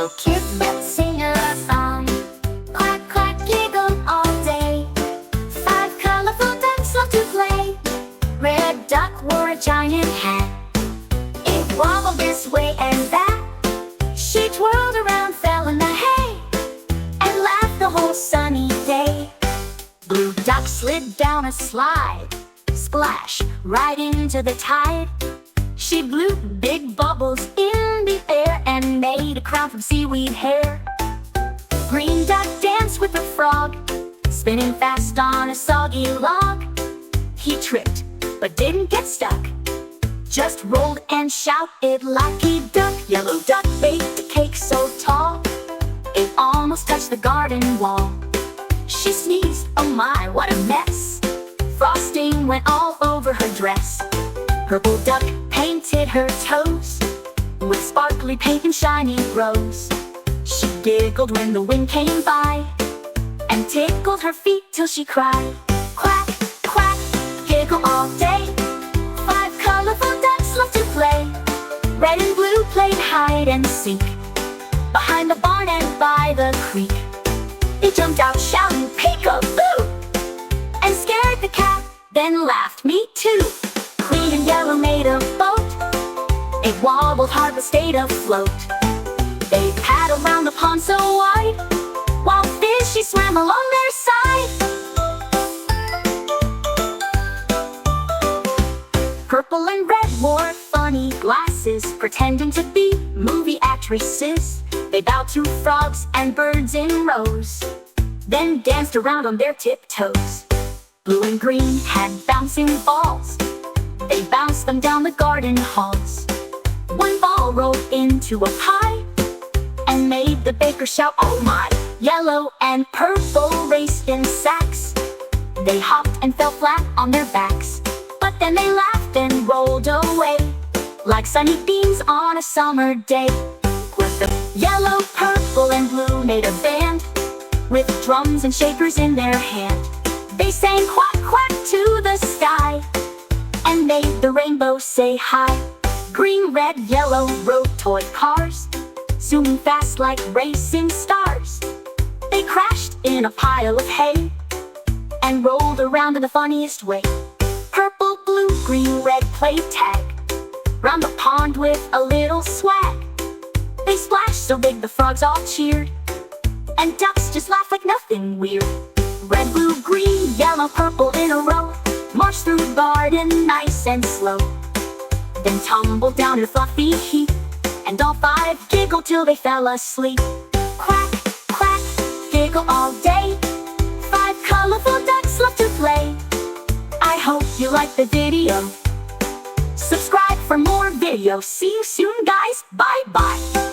Yellow kid kept singing a song. Quack, quack, giggle all day. 5 colorful ducks love to play. Red duck wore a giant hat. It wobbled this way and that. She twirled around, fell in the hay, and laughed the whole sunny day. Blue duck slid down a slide, splash, right into the tide. She blew big bubbles in the air and made a crown from seaweed hair. Green duck danced with the frog, spinning fast on a soggy log. He tripped, but didn't get stuck, just rolled and shouted, "Lucky duck!" Yellow duck baked a cake so tall, it almost touched the garden wall. She sneezed, oh my, what a mess! Frosting went all over her dress. Purple duck painted her toes with sparkly paint and shiny rose. She giggled when the wind came by and tickled her feet till she cried. Quack, quack, giggle all day. 5 colorful ducks love to play. Red and blue played hide and seek behind the barn and by the creek. They jumped out shouting peek-a-boo and scared the cat, then laughed, me too. Green and yellow made a boat. It wobbled hard but stayed afloat. They paddled round the pond so wide, while fishy swam along their side. Purple and red wore funny glasses, pretending to be movie actresses. They bowed to frogs and birds in rows, then danced around on their tiptoes. Blue and green had bouncing balls. They bounced them down the garden halls. One ball rolled into a pie and made the baker shout, oh my! Yellow and purple raced in sacks. They hopped and fell flat on their backs, but then they laughed and rolled away like sunny beams on a summer day. With the yellow, purple, and blue made a band with drums and shakers in their hand. They sang quack, quack to the sky and made the rainbow say hi. Green, red, yellow rode toy cars, zooming fast like racing stars. They crashed in a pile of hay and rolled around in the funniest way. Purple, blue, green, red played tag round the pond with a little swag. They splashed so big the frogs all cheered, and ducks just laughed like nothing weird. Red, blue, green, yellow, purple in a row marched through the garden nice and slow, then tumbled down in a fluffy heap, and all 5 giggled till they fell asleep. Quack, quack, giggle all day. 5 colorful ducks love to play. I hope you like the video. Subscribe for more videos. See you soon, guys. Bye-bye.